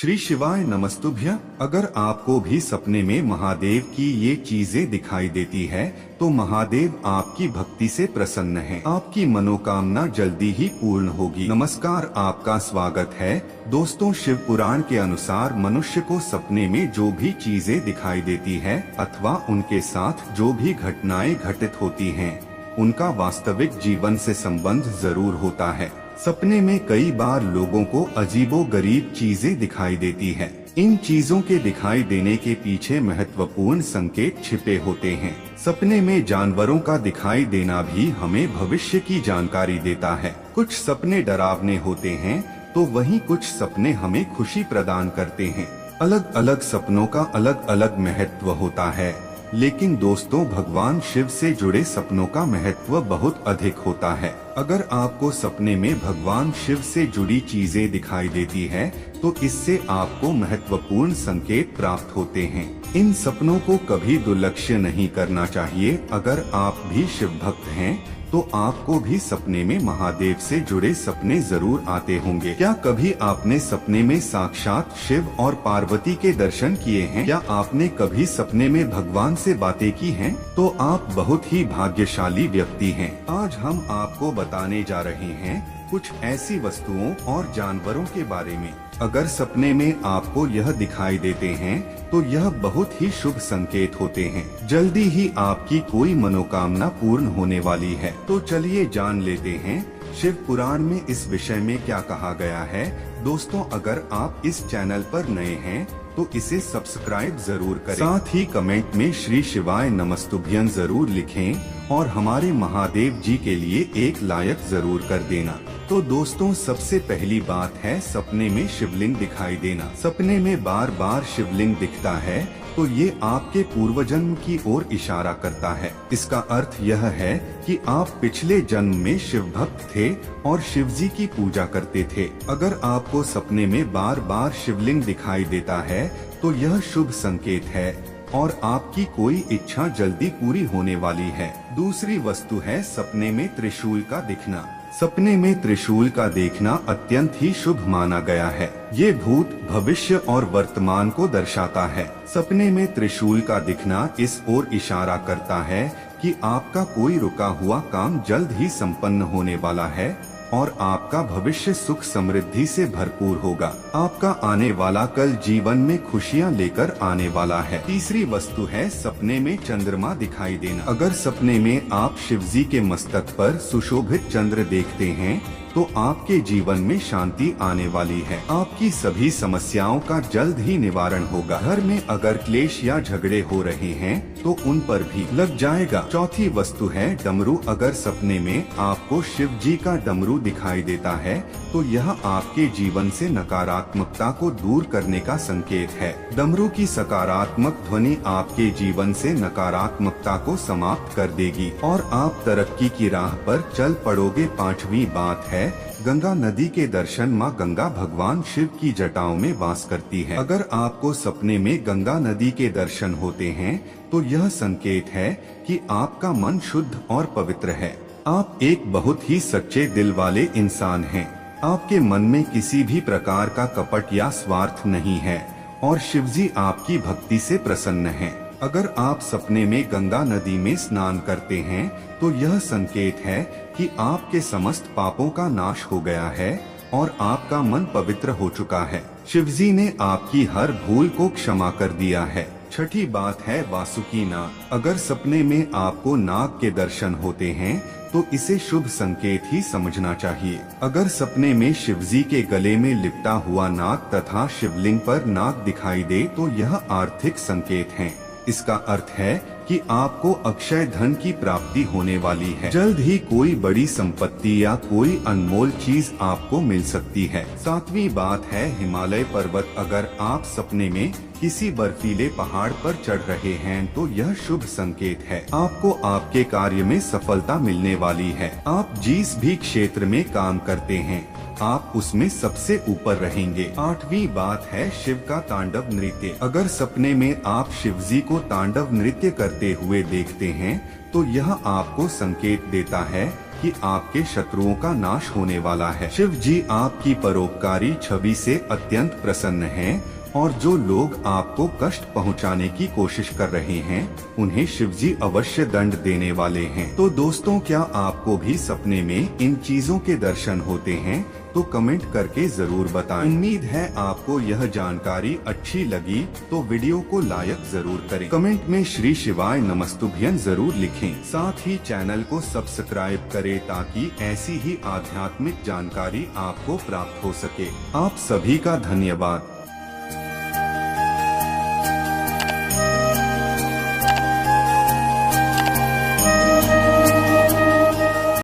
श्री शिवाय नमस्तुभ्य। अगर आपको भी सपने में महादेव की ये चीजें दिखाई देती है तो महादेव आपकी भक्ति से प्रसन्न हैं। आपकी मनोकामना जल्दी ही पूर्ण होगी। नमस्कार, आपका स्वागत है दोस्तों। शिव पुराण के अनुसार मनुष्य को सपने में जो भी चीजें दिखाई देती है अथवा उनके साथ जो भी घटनाएं घटित होती हैं, उनका वास्तविक जीवन से संबंध जरूर होता है। सपने में कई बार लोगों को अजीबोगरीब चीजें दिखाई देती है। इन चीजों के दिखाई देने के पीछे महत्वपूर्ण संकेत छिपे होते हैं। सपने में जानवरों का दिखाई देना भी हमें भविष्य की जानकारी देता है। कुछ सपने डरावने होते हैं तो वहीं कुछ सपने हमें खुशी प्रदान करते हैं। अलग अलग सपनों का अलग अलग महत्व होता है, लेकिन दोस्तों भगवान शिव से जुड़े सपनों का महत्व बहुत अधिक होता है। अगर आपको सपने में भगवान शिव से जुड़ी चीजें दिखाई देती है तो इससे आपको महत्वपूर्ण संकेत प्राप्त होते हैं। इन सपनों को कभी दुर्लक्ष्य नहीं करना चाहिए। अगर आप भी शिव भक्त हैं तो आपको भी सपने में महादेव से जुड़े सपने जरूर आते होंगे। क्या कभी आपने सपने में साक्षात शिव और पार्वती के दर्शन किए हैं? क्या आपने कभी सपने में भगवान से बातें की हैं? तो आप बहुत ही भाग्यशाली व्यक्ति हैं। आज हम आपको बताने जा रहे हैं कुछ ऐसी वस्तुओं और जानवरों के बारे में। अगर सपने में आपको यह दिखाई देते हैं तो यह बहुत ही शुभ संकेत होते हैं। जल्दी ही आपकी कोई मनोकामना पूर्ण होने वाली है। तो चलिए जान लेते हैं शिव पुराण में इस विषय में क्या कहा गया है। दोस्तों, अगर आप इस चैनल पर नए हैं तो इसे सब्सक्राइब जरूर करें। साथ ही कमेंट में श्री शिवाय नमस्तुभ्यं जरूर लिखें और हमारे महादेव जी के लिए एक लाइक जरूर कर देना। तो दोस्तों, सबसे पहली बात है सपने में शिवलिंग दिखाई देना। सपने में बार बार शिवलिंग दिखता है तो ये आपके पूर्वजन्म की ओर इशारा करता है। इसका अर्थ यह है कि आप पिछले जन्म में शिव भक्त थे और शिव जी की पूजा करते थे। अगर आपको सपने में बार बार शिवलिंग दिखाई देता है तो यह शुभ संकेत है और आपकी कोई इच्छा जल्दी पूरी होने वाली है। दूसरी वस्तु है सपने में त्रिशूल का दिखना। सपने में त्रिशूल का देखना अत्यंत ही शुभ माना गया है। ये भूत, भविष्य और वर्तमान को दर्शाता है। सपने में त्रिशूल का दिखना इस ओर इशारा करता है कि आपका कोई रुका हुआ काम जल्द ही संपन्न होने वाला है और आपका भविष्य सुख समृद्धि से भरपूर होगा। आपका आने वाला कल जीवन में खुशियां लेकर आने वाला है। तीसरी वस्तु है सपने में चंद्रमा दिखाई देना। अगर सपने में आप शिवजी के मस्तक पर सुशोभित चंद्र देखते हैं तो आपके जीवन में शांति आने वाली है। आपकी सभी समस्याओं का जल्द ही निवारण होगा। घर में अगर क्लेश या झगड़े हो रहे हैं तो उन पर भी लग जाएगा। चौथी वस्तु है डमरू। अगर सपने में आपको शिव जी का डमरू दिखाई देता है तो यह आपके जीवन से नकारात्मकता को दूर करने का संकेत है। डमरू की सकारात्मक ध्वनि आपके जीवन से नकारात्मकता को समाप्त कर देगी और आप तरक्की की राह पर चल पड़ोगे। पांचवी बात है गंगा नदी के दर्शन। माँ गंगा भगवान शिव की जटाओं में वास करती है। अगर आपको सपने में गंगा नदी के दर्शन होते हैं तो यह संकेत है कि आपका मन शुद्ध और पवित्र है। आप एक बहुत ही सच्चे दिल वाले इंसान हैं। आपके मन में किसी भी प्रकार का कपट या स्वार्थ नहीं है और शिवजी आपकी भक्ति से प्रसन्न हैं। अगर आप सपने में गंगा नदी में स्नान करते हैं तो यह संकेत है कि आपके समस्त पापों का नाश हो गया है और आपका मन पवित्र हो चुका है। शिवजी ने आपकी हर भूल को क्षमा कर दिया है। छठी बात है वासुकी नाग। अगर सपने में आपको नाग के दर्शन होते हैं तो इसे शुभ संकेत ही समझना चाहिए। अगर सपने में शिवजी के गले में लिपटा हुआ नाग तथा शिवलिंग पर नाग दिखाई दे तो यह आर्थिक संकेत है। इसका अर्थ है कि आपको अक्षय धन की प्राप्ति होने वाली है। जल्द ही कोई बड़ी संपत्ति या कोई अनमोल चीज आपको मिल सकती है। सातवीं बात है हिमालय पर्वत। अगर आप सपने में किसी बर्फीले पहाड़ पर चढ़ रहे हैं तो यह शुभ संकेत है। आपको आपके कार्य में सफलता मिलने वाली है। आप जिस भी क्षेत्र में काम करते हैं आप उसमें सबसे ऊपर रहेंगे। आठवीं बात है शिव का तांडव नृत्य। अगर सपने में आप शिवजी को तांडव नृत्य करते हुए देखते हैं तो यह आपको संकेत देता है कि आपके शत्रुओं का नाश होने वाला है। शिव जी आपकी परोपकारी छवि से अत्यंत प्रसन्न हैं और जो लोग आपको कष्ट पहुंचाने की कोशिश कर रहे हैं उन्हें शिवजी अवश्य दंड देने वाले हैं। तो दोस्तों, क्या आपको भी सपने में इन चीजों के दर्शन होते हैं? तो कमेंट करके जरूर बताएं। उम्मीद है आपको यह जानकारी अच्छी लगी, तो वीडियो को लाइक जरूर करें। कमेंट में श्री शिवाय नमस्तुभ्यं जरूर लिखें। साथ ही चैनल को सब्सक्राइब करें ताकि ऐसी ही आध्यात्मिक जानकारी आपको प्राप्त हो सके। आप सभी का धन्यवाद।